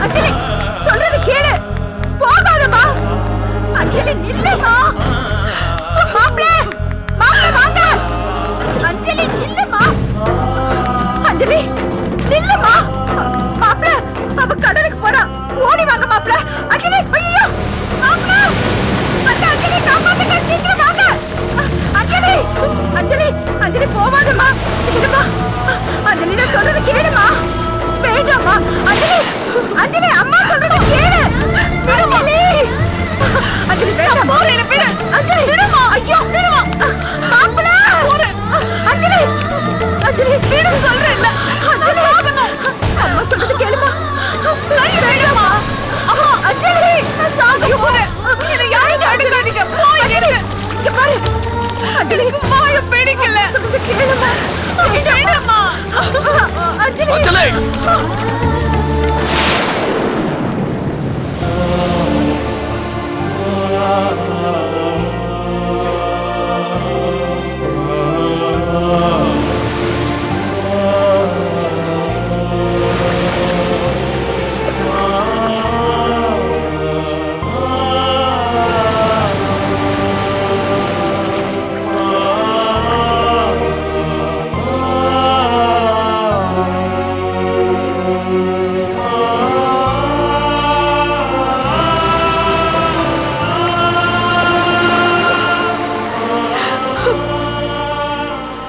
அஞ்சலி சொல்றது கேளு, போகாதமா. அஞ்சலி நில்லுமா. மாப்ள, மாப்ள வாங்க. அஞ்சலி நில்லுமா. அஞ்சலி நில்லுமா. மாப்ள, அவ கடலுக்கு போறா, ஓடி வாங்க மாப்ள. அஞ்சலி, ஐயோ மாப்ள, அந்த அஞ்சலி காப்பாத்துங்க, சீக்கிரம் வாங்க. அஞ்சலி, அஞ்சலி, அஞ்சலி போவாதம்மா. இல்லம்மா, அஞ்சலி நான் சொல்றது கேளுமா. வேண்டாமா அஞ்சலி, அஞ்சலி அம்மா சொல்றது கேளு. அஞ்சலி, அஞ்சலி வேண்டாம், போறேன் பேரு. அஞ்சலி விடுமா. ஐயோ விடுமா. மாப்ள போறேன். அஞ்சலி, அஞ்சலி விடு சொல்றேன்ல. அஞ்சலி அம்மா சொல்றது கேளுமா. வேண்டாமா. அஞ்சலி நான் சாக போறேன். என்ன யாரும் அடிக்காதீங்க. போயிடுங்க. இங்க பாரு, அஞ்சலிக்கு வாழ பிடிக்கல. சொல்றது கேளுமா. வேண்டாமா. அஞ்சலி, அஞ்சலி.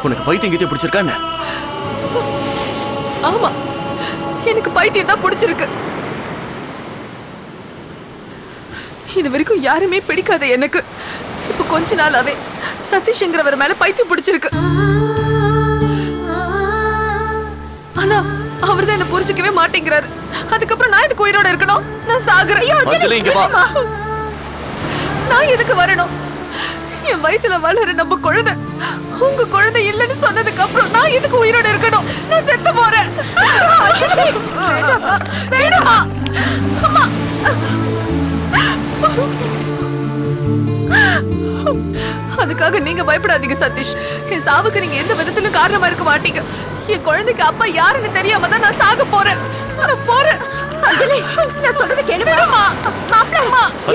உனக்கு பைத்தியம் கீத்தியம் பிடிச்சிருக்கா என்ன? ஆமா, எனக்கு பைத்தியம் தான் பிடிச்சிருக்கு. இது வரைக்கும் யாருமே பிடிக்காத எனக்கு இப்ப கொஞ்ச நாளாவே சதீஷ்ங்கிறவர் மேல பைத்தியம் பிடிச்சிருக்கு. ஆனா அவர் தான் என்ன புரிஞ்சுக்கவே மாட்டேங்கிறாரு. அதுக்கப்புறம் நான் எதுக்கு உயிரோட இருக்கணும்? நான் சாகுறேன். அஞ்சலி, இங்க வா. நான் எதுக்கு வரணும்? என் வயித்துல வளர நம்ம குழந்தை உங்க குழந்தை இல்லைன்னு சொன்னதுக்கு அப்புறம் நான் எதுக்கு உயிரோட இருக்கணும்? நான் செத்து போறேன். வேணாமா? அம்மா. அதுக்காக நீங்க பயப்படாதீங்க சதீஷ். என் சாவுக்கு நீங்க எந்த விதத்திலும் காரணமா இருக்க மாட்டீங்க. என் குழந்தைக்கு அப்பா யாருன்னு தெரியாம தான் நான் சாக போறேன். நான் போறேன். அஞ்சலி, நான் சொல்றது கேளுமா?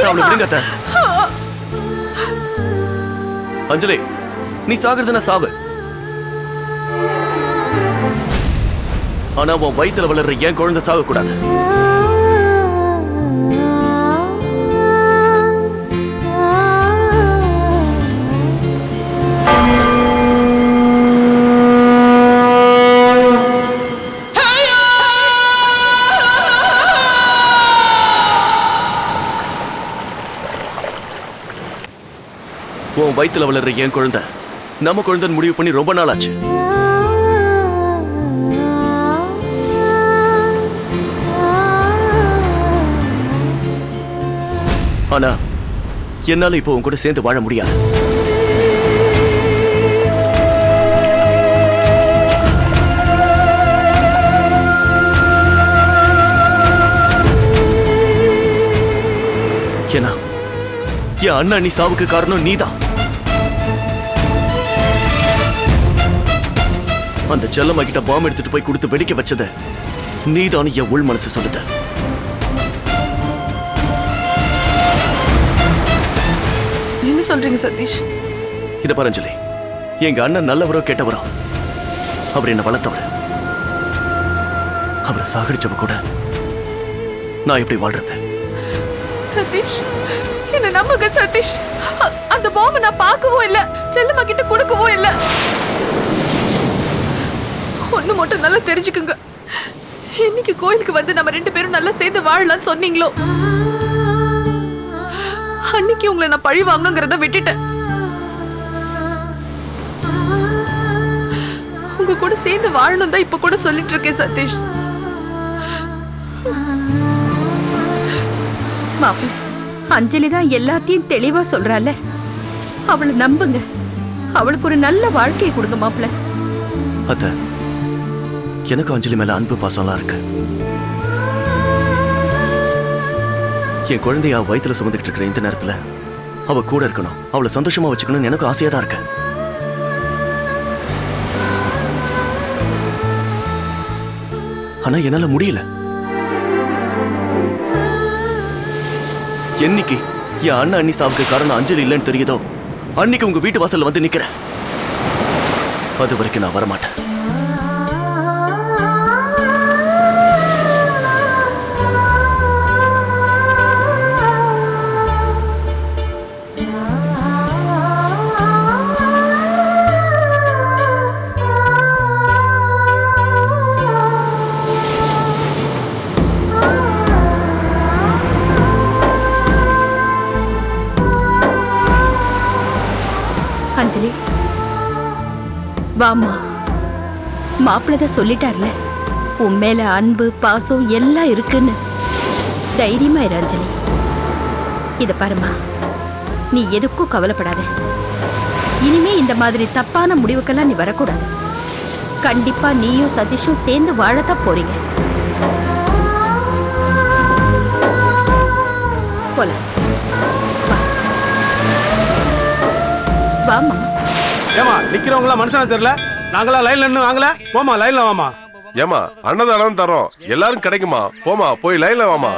அவளை விடுங்க அத்தை. அஞ்சலி, நீ சாகுறதுன்னா சாவு. ஆனா உன் வயித்துல வளர்ற என் குழந்தை சாக கூடாது. உன் வயித்துல வளர்ற என் குழந்தை நம்ம குழந்தைன்னு முடிவு பண்ணி ரொம்ப நாள் ஆச்சு. ஆனா என்னால இப்போ உன் கூட சேர்ந்து வாழ முடியாது. ஏன்னா என் அண்ணா நீ சாவுக்கு காரணம் நீதான். அந்த செல்லம்மா கிட்ட பாம்பு எடுத்துட்டு போய் கொடுத்து வெடிக்க வச்சது நீதான் என் உள் மனசு சொல்லுது. என்ன சொல்றீங்க சதீஷ்? இத பாரு அஞ்சலி, எங்க அண்ணன் நல்லவரோ கெட்டவரோ அவர் என்ன வளர்த்தவர். அவரை சாகடிச்சவ கூட நான் எப்படி வாழ்றது? சதீஷ், என்ன நம்புங்க சதீஷ். அந்த பாம்பை நான் பார்க்கவும் இல்ல, செல்லம்மா கிட்ட கொடுக்கவும் இல்ல. ஒண்ணு மட்டும் நல்லா தெரிஞ்சுக்குங்க. இன்னைக்கு கோயிலுக்கு வந்து நம்ம 2 பேரும் நல்லா சேர்ந்து வாழலாம்னு சொன்னீங்களோ, அன்னைக்கு உங்களை நான் பழி வாங்கணுங்கிறத விட்டுட்டேன். உங்க கூட சேர்ந்து வாழணும் தான் இப்ப கூட சொல்லிட்டு இருக்கேன் சதீஷ். மாப்பிள்ள, அஞ்சலி தான் எல்லாத்தையும் தெளிவா சொல்றால, அவளை நம்புங்க. அவளுக்கு ஒரு நல்ல வாழ்க்கையை கொடுங்க மாப்பிள்ள. அத்த, எனக்கு அஞ்சலி மேல அன்பு பாசம்லாம் இருக்கு. என் குழந்தைய வயித்துல சுமந்துக்கிட்டு இருக்கிற இந்த நேரத்துல அவ கூட இருக்கணும், அவளை சந்தோஷமா வச்சுக்கணும்னு எனக்கு ஆசையா தான் இருக்கு. ஆனா என்னால முடியல. என்னைக்கு என் அண்ணா அண்ணி சாவுக்கு காரணம் அஞ்சலி இல்லைன்னு தெரியுதோ அன்னைக்கு உங்க வீட்டு வாசல்ல வந்து நிக்கிறேன். அது வரைக்கும் நான் வரமாட்டேன். அஞ்சலி, வாமா. மாப்பிள்ளதான் சொல்லிட்டார்ல, உன் மேல அன்பு பாசம் எல்லாம் இருக்குன்னு. தைரியமா இரு அஞ்சலி. இத பாருமா, நீ எதுக்கும் கவலைப்படாத. இனிமே இந்த மாதிரி தப்பான முடிவுக்கெல்லாம் நீ வரக்கூடாது. கண்டிப்பா நீயும் சதீஷும் சேர்ந்து வாழத்தான் போறீங்க. போலாம். வாமா. ஏமா நிக்கிறவங்களா மனுஷனா தெரியல? நாங்களா லைன்ல நின்னு வாங்கல? போமா லைன்ல வாமா. ஏமா அன்னதானம் தரோம், எல்லாரும் கிடைக்குமா? போமா, போய் லைன்ல வாமா.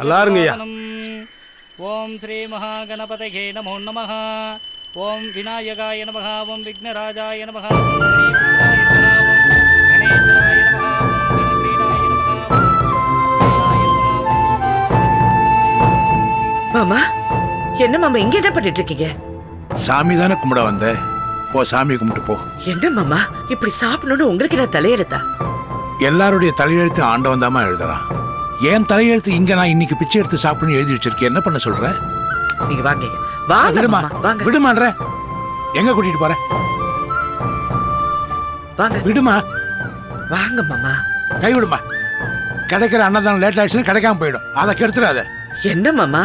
நல்லா இருங்கய்யா. ஓம் ஸ்ரீ மகாகணபதயே நமோ நமஹ. ஓம் விநாயகாய நமஹ. ஓம் விக்னராஜாய நமஹ. மாமா, என்ன மாமா இங்க என்ன பண்ணிட்டு இருக்கீங்க? சாமி தானே கும்பிட வந்த, போ சாமி கும்பிட்டு போ. என்ன மாமா இப்படி சாப்பிடணும்னு உங்களுக்கு நான் தலையெழுத்தா? எல்லாருடைய தலையெழுத்து ஆண்டவன் தாமா எழுதுறான். ஏன் தலையெழுத்து இங்க நான் இன்னைக்கு பிச்சை எடுத்து சாப்பிடணும்னு எழுதி வச்சிருக்கேன். என்ன பண்ண சொல்ற? நீங்க வாங்க வாங்க விடுமா வாங்க விடுமான்ற. எங்க கூட்டிட்டு போற? வாங்க விடுமா. வாங்க மாமா. கை விடுமா. கிடைக்கிற அன்னதானம் லேட் ஆயிடுச்சுன்னு கிடைக்காம போயிடும். அதை கெடுத்துறாத. என்ன மாமா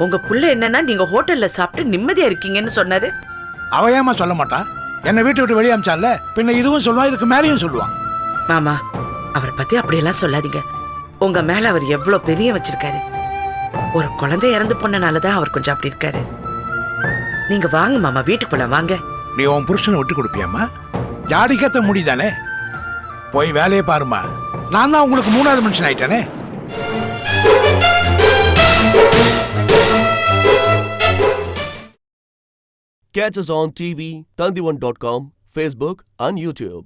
உங்க புள்ள என்னன்னா நீங்க ஹோட்டல்ல சாப்பிட்டு நிம்மதியா இருக்கீங்கன்னு சொன்னாரு. அவ ஏமா சொல்ல மாட்டான்? என்னை வீட்டை விட்டு வெளியே அமிச்சான்ல, பின்ன இதுவும் சொல்லுவான், இதுக்கு மேலேயும் சொல்லுவான். மாமா அவரை பத்தி அப்படியெல்லாம் சொல்லாதீங்க. உங்க மேல அவர் எவ்வளவு பெரிய வச்சிருக்காரு. ஒரு குழந்தை இறந்து போனனாலதான் அவர் கொஞ்சம் அப்படி இருக்காரு. நீங்க வாங்க மாமா, வீட்டுக்கு போலாம் வாங்க. நீ உன் புருஷனை விட்டு கொடுப்பியாமா? ஜாடிக்கத்த முடிதானே. போய் வேலையை பாருமா. நான் தான் உங்களுக்கு 3வது மனுஷன் ஆயிட்டானே. Catch us on TV, Tandivan.com, Facebook and YouTube.